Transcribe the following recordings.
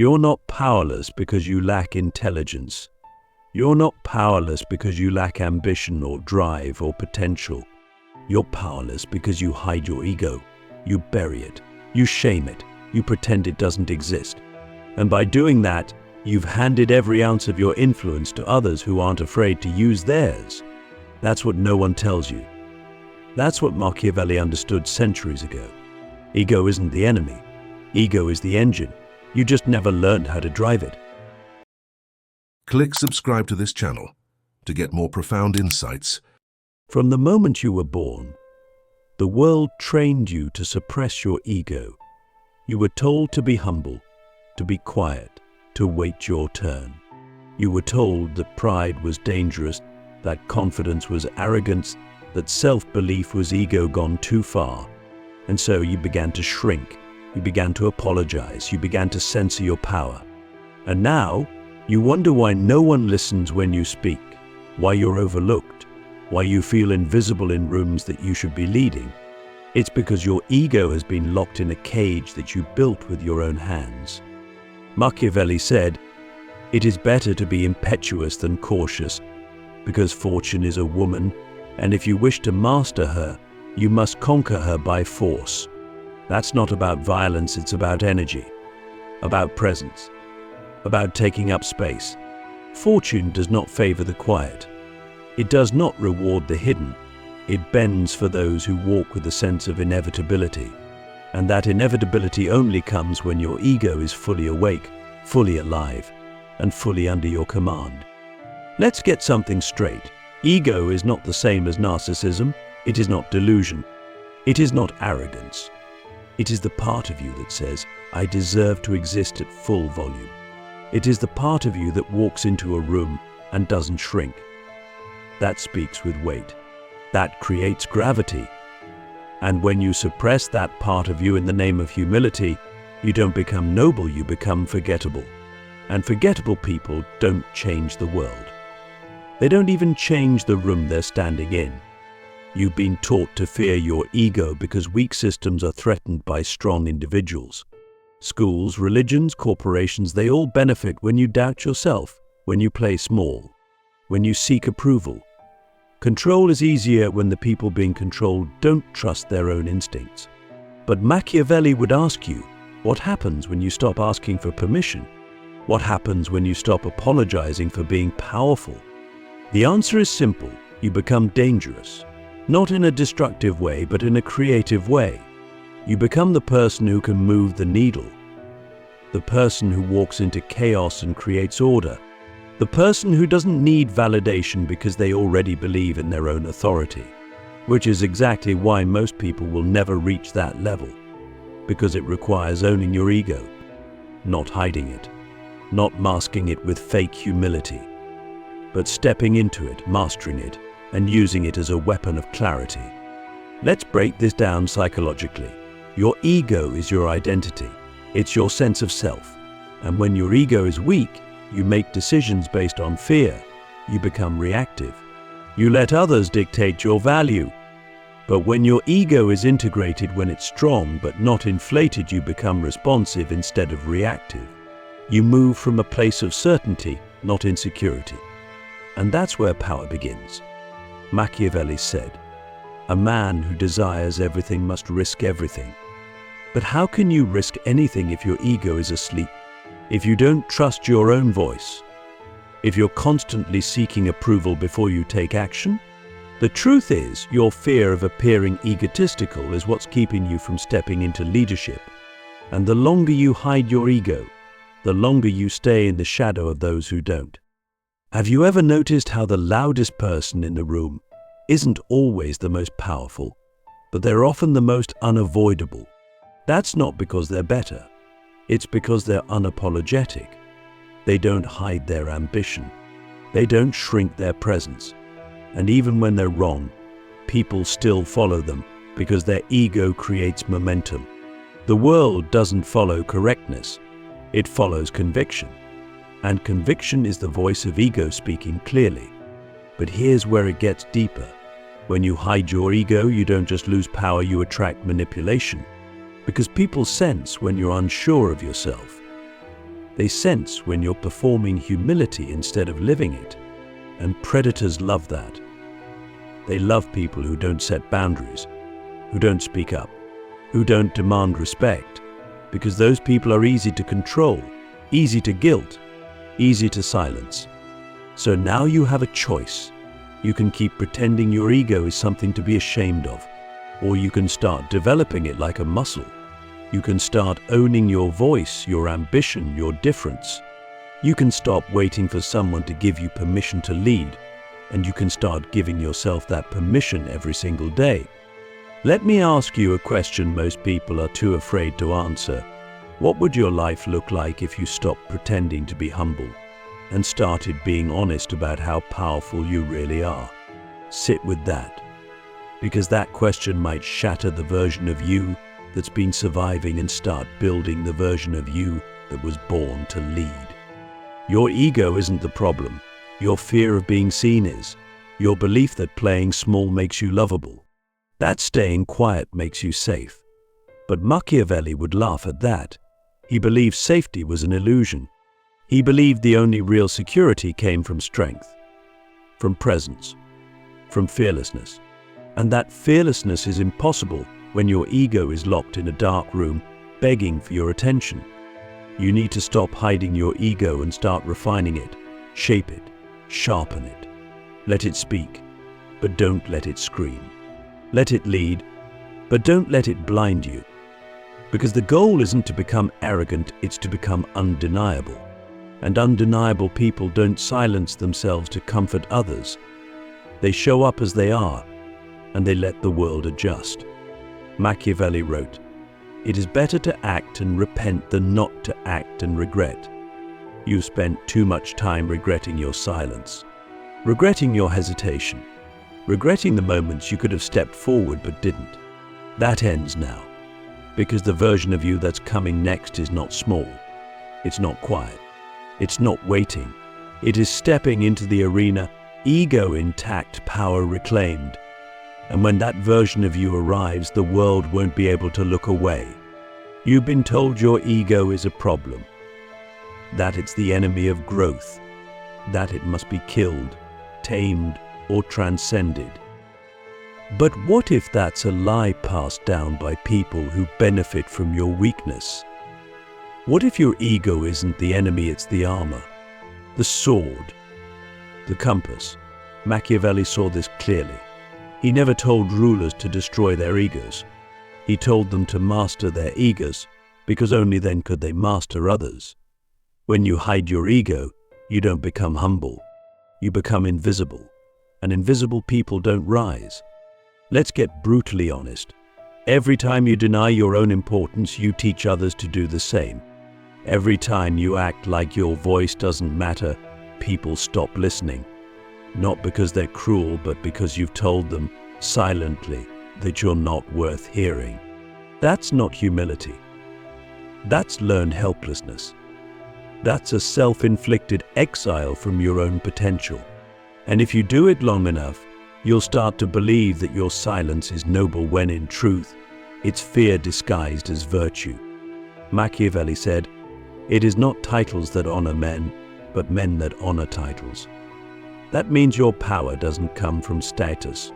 You're not powerless because you lack intelligence. You're not powerless because you lack ambition or drive or potential. You're powerless because you hide your ego. You bury it. You shame it. You pretend it doesn't exist. And by doing that, you've handed every ounce of your influence to others who aren't afraid to use theirs. That's what no one tells you. That's what Machiavelli understood centuries ago. Ego isn't the enemy. Ego is the engine. You just never learned how to drive it. Click subscribe to this channel to get more profound insights. From the moment you were born, the world trained you to suppress your ego. You were told to be humble, to be quiet, to wait your turn. You were told that pride was dangerous, that confidence was arrogance, that self-belief was ego gone too far. And so you began to shrink, you began to apologize, you began to censor your power. And now, you wonder why no one listens when you speak, why you're overlooked, why you feel invisible in rooms that you should be leading. It's because your ego has been locked in a cage that you built with your own hands. Machiavelli said, "It is better to be impetuous than cautious, because fortune is a woman, and if you wish to master her, you must conquer her by force." That's not about violence, it's about energy, about presence, about taking up space. Fortune does not favor the quiet. It does not reward the hidden. It bends for those who walk with a sense of inevitability. And that inevitability only comes when your ego is fully awake, fully alive, and fully under your command. Let's get something straight. Ego is not the same as narcissism. It is not delusion. It is not arrogance. It is the part of you that says, "I deserve to exist at full volume." It is the part of you that walks into a room and doesn't shrink. That speaks with weight. That creates gravity. And when you suppress that part of you in the name of humility, you don't become noble, you become forgettable. And forgettable people don't change the world. They don't even change the room they're standing in. You've been taught to fear your ego because weak systems are threatened by strong individuals. Schools, religions, corporations, they all benefit when you doubt yourself, when you play small, when you seek approval. Control is easier when the people being controlled don't trust their own instincts. But Machiavelli would ask you, what happens when you stop asking for permission? What happens when you stop apologizing for being powerful? The answer is simple. You become dangerous. Not in a destructive way, but in a creative way. You become the person who can move the needle. The person who walks into chaos and creates order. The person who doesn't need validation because they already believe in their own authority. Which is exactly why most people will never reach that level. Because it requires owning your ego. Not hiding it. Not masking it with fake humility. But stepping into it, mastering it, and using it as a weapon of clarity. Let's break this down psychologically. Your ego is your identity. It's your sense of self. And when your ego is weak, you make decisions based on fear. You become reactive. You let others dictate your value. But when your ego is integrated, when it's strong but not inflated, you become responsive instead of reactive. You move from a place of certainty, not insecurity. And that's where power begins. Machiavelli said, "A man who desires everything must risk everything." But how can you risk anything if your ego is asleep? If you don't trust your own voice? If you're constantly seeking approval before you take action? The truth is, your fear of appearing egotistical is what's keeping you from stepping into leadership. And the longer you hide your ego, the longer you stay in the shadow of those who don't. Have you ever noticed how the loudest person in the room isn't always the most powerful, but they're often the most unavoidable? That's not because they're better. It's because they're unapologetic. They don't hide their ambition. They don't shrink their presence. And even when they're wrong, people still follow them because their ego creates momentum. The world doesn't follow correctness. It follows conviction. And conviction is the voice of ego speaking clearly. But here's where it gets deeper. When you hide your ego, you don't just lose power, you attract manipulation. Because people sense when you're unsure of yourself. They sense when you're performing humility instead of living it. And predators love that. They love people who don't set boundaries, who don't speak up, who don't demand respect, because those people are easy to control, easy to guilt, easy to silence. So now you have a choice. You can keep pretending your ego is something to be ashamed of, or you can start developing it like a muscle. You can start owning your voice, your ambition, your difference. You can stop waiting for someone to give you permission to lead, and you can start giving yourself that permission every single day. Let me ask you a question most people are too afraid to answer. What would your life look like if you stopped pretending to be humble and started being honest about how powerful you really are? Sit with that, because that question might shatter the version of you that's been surviving and start building the version of you that was born to lead. Your ego isn't the problem. Your fear of being seen is. Your belief that playing small makes you lovable. That staying quiet makes you safe. But Machiavelli would laugh at that. He believed safety was an illusion. He believed the only real security came from strength, from presence, from fearlessness. And that fearlessness is impossible when your ego is locked in a dark room, begging for your attention. You need to stop hiding your ego and start refining it, shape it, sharpen it. Let it speak, but don't let it scream. Let it lead, but don't let it blind you. Because the goal isn't to become arrogant, it's to become undeniable. And undeniable people don't silence themselves to comfort others. They show up as they are, and they let the world adjust. Machiavelli wrote, "It is better to act and repent than not to act and regret." You spent too much time regretting your silence, regretting your hesitation, regretting the moments you could have stepped forward but didn't. That ends now, because the version of you that's coming next is not small, it's not quiet, it's not waiting. It is stepping into the arena, ego intact, power reclaimed. And when that version of you arrives, the world won't be able to look away. You've been told your ego is a problem, that it's the enemy of growth, that it must be killed, tamed, or transcended. But what if that's a lie passed down by people who benefit from your weakness? What if your ego isn't the enemy, it's the armor, the sword, the compass? Machiavelli saw this clearly. He never told rulers to destroy their egos. He told them to master their egos, because only then could they master others. When you hide your ego, you don't become humble. You become invisible, and invisible people don't rise. Let's get brutally honest. Every time you deny your own importance, you teach others to do the same. Every time you act like your voice doesn't matter, people stop listening. Not because they're cruel, but because you've told them, silently, that you're not worth hearing. That's not humility. That's learned helplessness. That's a self-inflicted exile from your own potential. And if you do it long enough, you'll start to believe that your silence is noble when in truth, it's fear disguised as virtue. Machiavelli said, "It is not titles that honor men, but men that honor titles." That means your power doesn't come from status.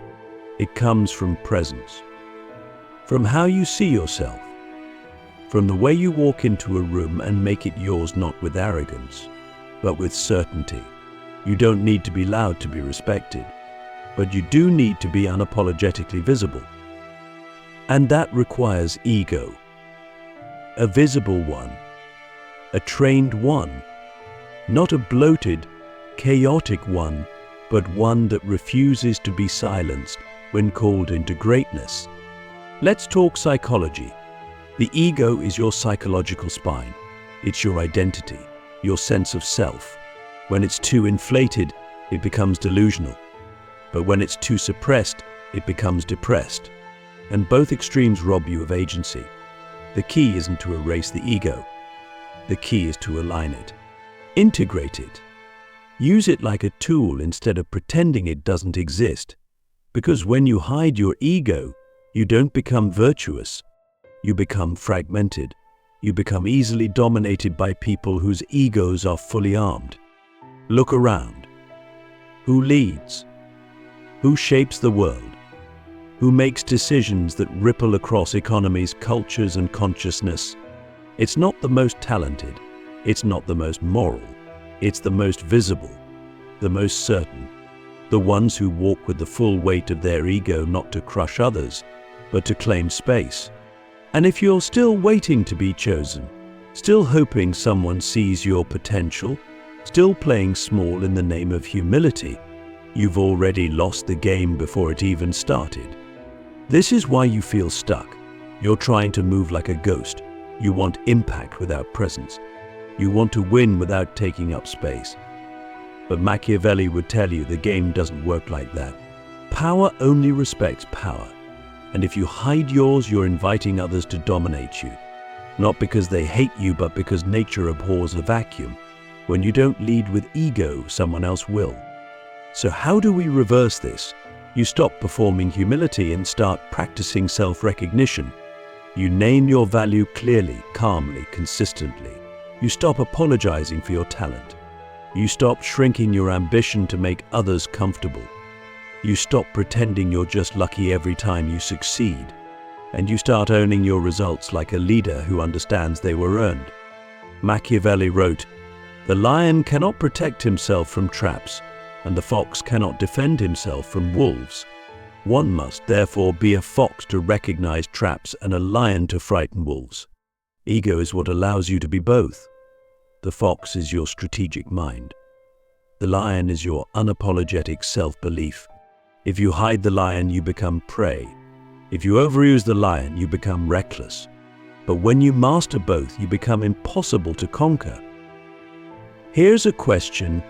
It comes from presence, from how you see yourself, from the way you walk into a room and make it yours, not with arrogance, but with certainty. You don't need to be loud to be respected, but you do need to be unapologetically visible. And that requires ego, a visible one, a trained one, not a bloated, chaotic one, but one that refuses to be silenced when called into greatness. Let's talk psychology. The ego is your psychological spine. It's your identity, your sense of self. When it's too inflated, it becomes delusional. But when it's too suppressed, it becomes depressed. And both extremes rob you of agency. The key isn't to erase the ego. The key is to align it, integrate it. Use it like a tool instead of pretending it doesn't exist. Because when you hide your ego, you don't become virtuous. You become fragmented. You become easily dominated by people whose egos are fully armed. Look around. Who leads? Who shapes the world? Who makes decisions that ripple across economies, cultures, and consciousness? It's not the most talented. It's not the most moral. It's the most visible, the most certain. The ones who walk with the full weight of their ego, not to crush others, but to claim space. And if you're still waiting to be chosen, still hoping someone sees your potential, still playing small in the name of humility, you've already lost the game before it even started. This is why you feel stuck. You're trying to move like a ghost. You want impact without presence. You want to win without taking up space. But Machiavelli would tell you the game doesn't work like that. Power only respects power. And if you hide yours, you're inviting others to dominate you. Not because they hate you, but because nature abhors a vacuum. When you don't lead with ego, someone else will. So how do we reverse this? You stop performing humility and start practicing self-recognition. You name your value clearly, calmly, consistently. You stop apologizing for your talent. You stop shrinking your ambition to make others comfortable. You stop pretending you're just lucky every time you succeed. And you start owning your results like a leader who understands they were earned. Machiavelli wrote, "The lion cannot protect himself from traps, and the fox cannot defend himself from wolves. One must therefore be a fox to recognize traps and a lion to frighten wolves." Ego is what allows you to be both. The fox is your strategic mind. The lion is your unapologetic self-belief. If you hide the lion, you become prey. If you overuse the lion, you become reckless. But when you master both, you become impossible to conquer. Here's a question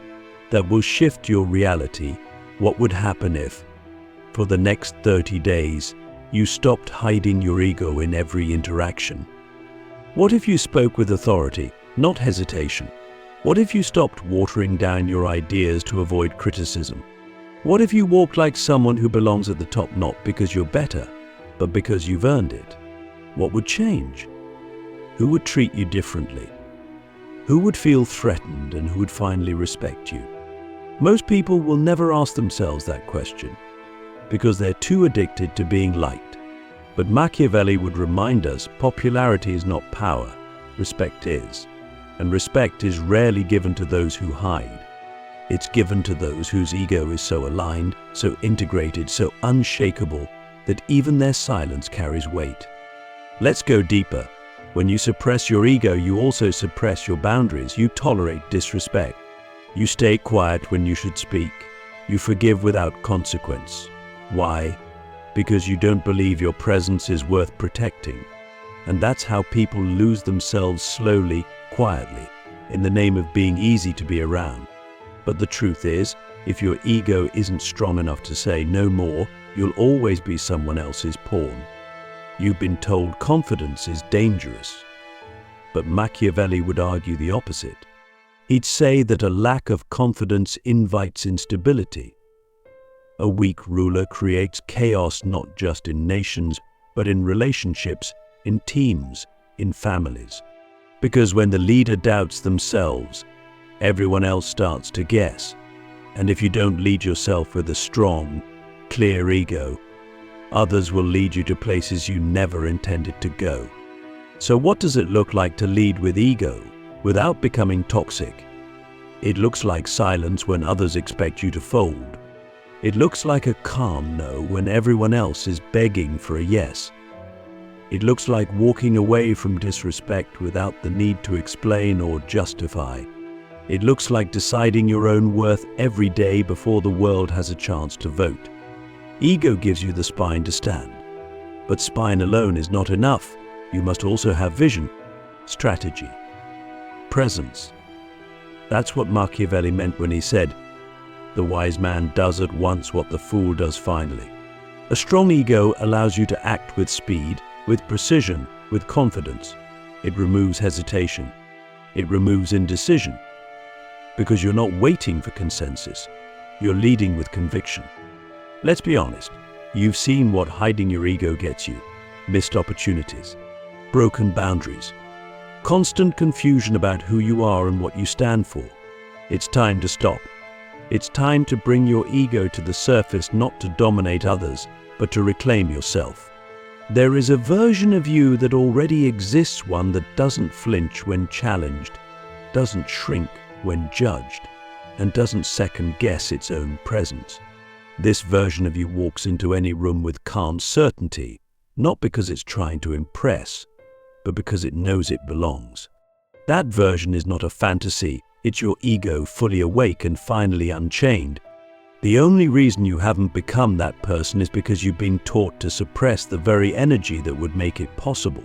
that will shift your reality. What would happen if, for the next 30 days, you stopped hiding your ego in every interaction? What if you spoke with authority, not hesitation? What if you stopped watering down your ideas to avoid criticism? What if you walked like someone who belongs at the top, not because you're better, but because you've earned it? What would change? Who would treat you differently? Who would feel threatened and who would finally respect you? Most people will never ask themselves that question because they're too addicted to being liked. But Machiavelli would remind us popularity is not power, respect is. And respect is rarely given to those who hide. It's given to those whose ego is so aligned, so integrated, so unshakable that even their silence carries weight. Let's go deeper. When you suppress your ego, you also suppress your boundaries. You tolerate disrespect. You stay quiet when you should speak. You forgive without consequence. Why? Because you don't believe your presence is worth protecting. And that's how people lose themselves slowly, quietly, in the name of being easy to be around. But the truth is, if your ego isn't strong enough to say no more, you'll always be someone else's pawn. You've been told confidence is dangerous. But Machiavelli would argue the opposite. He'd say that a lack of confidence invites instability. A weak ruler creates chaos not just in nations, but in relationships, in teams, in families. Because when the leader doubts themselves, everyone else starts to guess. And if you don't lead yourself with a strong, clear ego, others will lead you to places you never intended to go. So what does it look like to lead with ego without becoming toxic? It looks like silence when others expect you to fold. It looks like a calm no when everyone else is begging for a yes. It looks like walking away from disrespect without the need to explain or justify. It looks like deciding your own worth every day before the world has a chance to vote. Ego gives you the spine to stand. But spine alone is not enough. You must also have vision, strategy, presence. That's what Machiavelli meant when he said, "The wise man does at once what the fool does finally." A strong ego allows you to act with speed, with precision, with confidence. It removes hesitation. It removes indecision. Because you're not waiting for consensus. You're leading with conviction. Let's be honest. You've seen what hiding your ego gets you. Missed opportunities, broken boundaries, constant confusion about who you are and what you stand for. It's time to stop. It's time to bring your ego to the surface, not to dominate others, but to reclaim yourself. There is a version of you that already exists, one that doesn't flinch when challenged, doesn't shrink when judged, and doesn't second-guess its own presence. This version of you walks into any room with calm certainty, not because it's trying to impress, but because it knows it belongs. That version is not a fantasy, it's your ego fully awake and finally unchained. The only reason you haven't become that person is because you've been taught to suppress the very energy that would make it possible.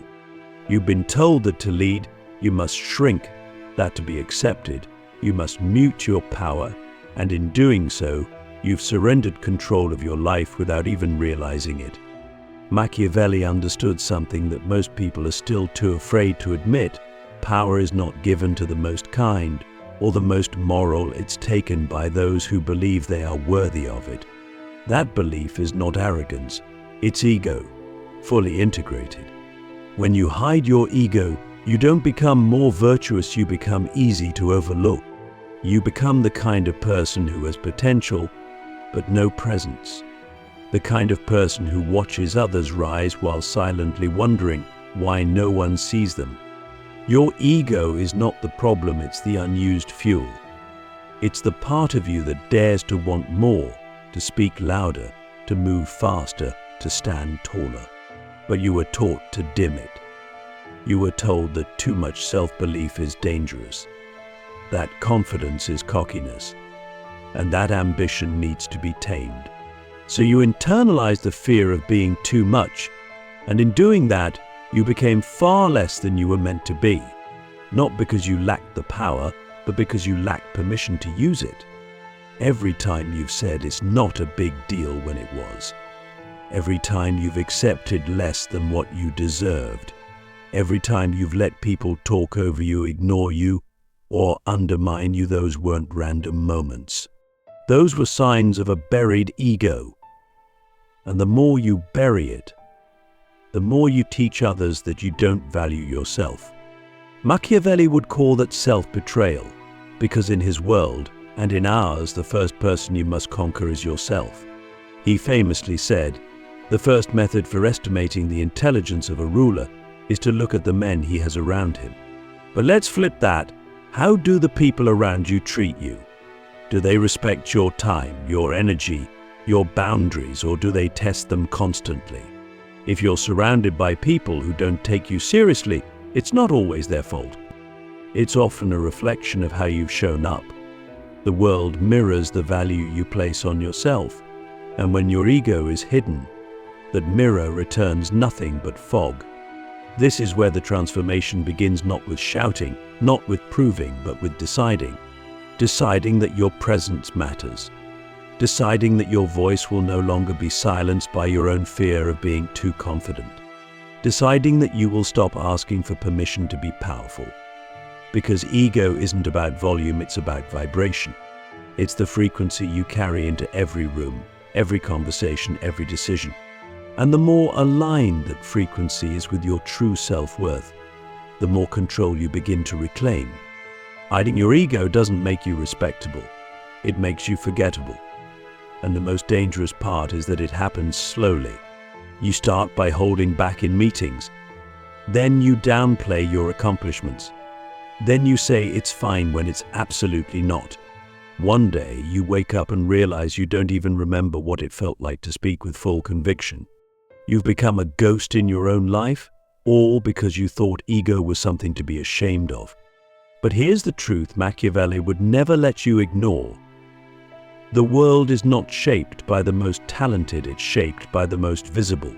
You've been told that to lead, you must shrink, that to be accepted, you must mute your power, and in doing so, you've surrendered control of your life without even realizing it. Machiavelli understood something that most people are still too afraid to admit. Power is not given to the most kind or the most moral, it's taken by those who believe they are worthy of it. That belief is not arrogance, it's ego, fully integrated. When you hide your ego, you don't become more virtuous, you become easy to overlook. You become the kind of person who has potential, but no presence. The kind of person who watches others rise while silently wondering why no one sees them. Your ego is not the problem, it's the unused fuel. It's the part of you that dares to want more, to speak louder, to move faster, to stand taller. But you were taught to dim it. You were told that too much self-belief is dangerous, that confidence is cockiness, and that ambition needs to be tamed. So you internalized the fear of being too much, and in doing that, you became far less than you were meant to be. Not because you lacked the power, but because you lacked permission to use it. Every time you've said it's not a big deal when it was. Every time you've accepted less than what you deserved. Every time you've let people talk over you, ignore you, or undermine you, those weren't random moments. Those were signs of a buried ego. And the more you bury it, the more you teach others that you don't value yourself. Machiavelli would call that self-betrayal, because in his world, and in ours, the first person you must conquer is yourself. He famously said, the first method for estimating the intelligence of a ruler is to look at the men he has around him. But let's flip that. How do the people around you treat you? Do they respect your time, your energy, your boundaries, or do they test them constantly? If you're surrounded by people who don't take you seriously, it's not always their fault. It's often a reflection of how you've shown up. The world mirrors the value you place on yourself, and when your ego is hidden, that mirror returns nothing but fog. This is where the transformation begins, not with shouting, not with proving, but with deciding. Deciding that your presence matters. Deciding that your voice will no longer be silenced by your own fear of being too confident. Deciding that you will stop asking for permission to be powerful. Because ego isn't about volume, it's about vibration. It's the frequency you carry into every room, every conversation, every decision. And the more aligned that frequency is with your true self-worth, the more control you begin to reclaim. Hiding your ego doesn't make you respectable. It makes you forgettable. And the most dangerous part is that it happens slowly. You start by holding back in meetings. Then you downplay your accomplishments. Then you say it's fine when it's absolutely not. One day you wake up and realize you don't even remember what it felt like to speak with full conviction. You've become a ghost in your own life, all because you thought ego was something to be ashamed of. But here's the truth Machiavelli would never let you ignore. The world is not shaped by the most talented, it's shaped by the most visible.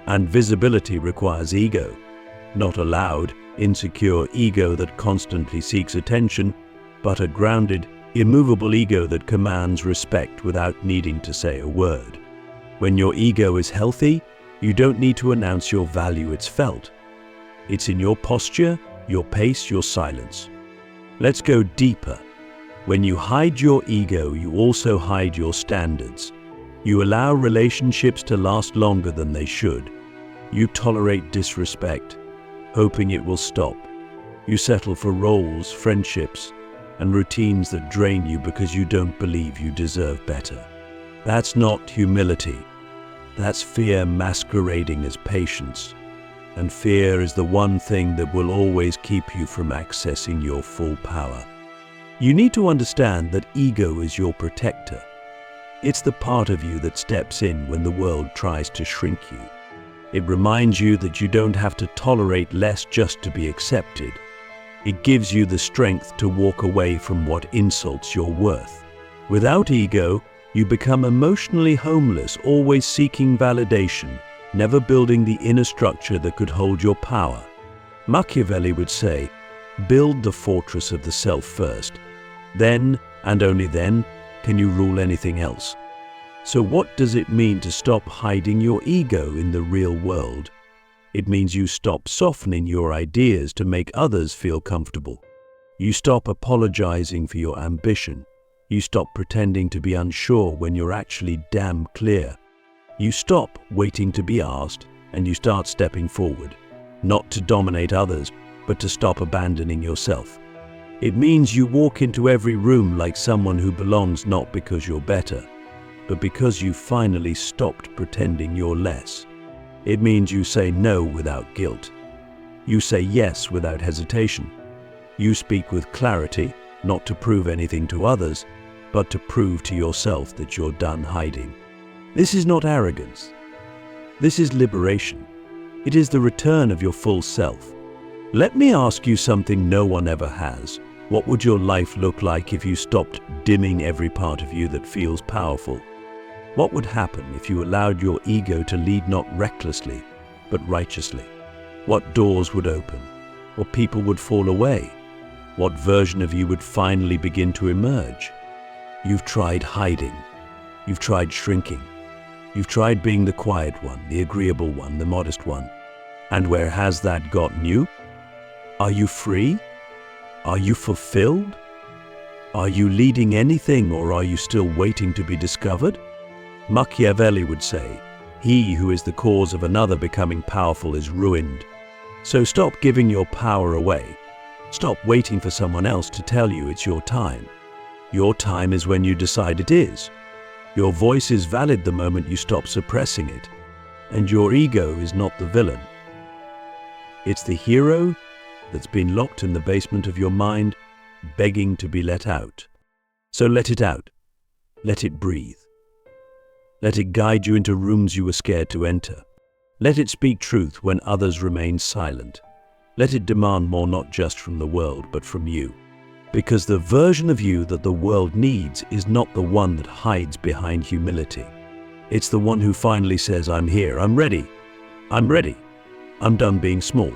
And visibility requires ego, not a loud, insecure ego that constantly seeks attention, but a grounded, immovable ego that commands respect without needing to say a word. When your ego is healthy, you don't need to announce your value, it's felt. It's in your posture, your pace, your silence. Let's go deeper. When you hide your ego, you also hide your standards. You allow relationships to last longer than they should. You tolerate disrespect, hoping it will stop. You settle for roles, friendships, and routines that drain you because you don't believe you deserve better. That's not humility. That's fear masquerading as patience. And fear is the one thing that will always keep you from accessing your full power. You need to understand that ego is your protector. It's the part of you that steps in when the world tries to shrink you. It reminds you that you don't have to tolerate less just to be accepted. It gives you the strength to walk away from what insults your worth. Without ego, you become emotionally homeless, always seeking validation, never building the inner structure that could hold your power. Machiavelli would say, build the fortress of the self first. Then, and only then, can you rule anything else. So what does it mean to stop hiding your ego in the real world? It means you stop softening your ideas to make others feel comfortable. You stop apologizing for your ambition. You stop pretending to be unsure when you're actually damn clear. You stop waiting to be asked, and you start stepping forward, not to dominate others, but to stop abandoning yourself. It means you walk into every room like someone who belongs, not because you're better, but because you finally stopped pretending you're less. It means you say no without guilt. You say yes without hesitation. You speak with clarity, not to prove anything to others, but to prove to yourself that you're done hiding. This is not arrogance. This is liberation. It is the return of your full self. Let me ask you something no one ever has. What would your life look like if you stopped dimming every part of you that feels powerful? What would happen if you allowed your ego to lead not recklessly, but righteously? What doors would open? What people would fall away? What version of you would finally begin to emerge? You've tried hiding. You've tried shrinking. You've tried being the quiet one, the agreeable one, the modest one. And where has that gotten you? Are you free? Are you fulfilled? Are you leading anything, or are you still waiting to be discovered? Machiavelli would say, he who is the cause of another becoming powerful is ruined. So stop giving your power away. Stop waiting for someone else to tell you it's your time. Your time is when you decide it is. Your voice is valid the moment you stop suppressing it. And your ego is not the villain. It's the hero that's been locked in the basement of your mind, begging to be let out. So let it out. Let it breathe. Let it guide you into rooms you were scared to enter. Let it speak truth when others remain silent. Let it demand more, not just from the world, but from you. Because the version of you that the world needs is not the one that hides behind humility. It's the one who finally says, I'm here, I'm ready, I'm done being small.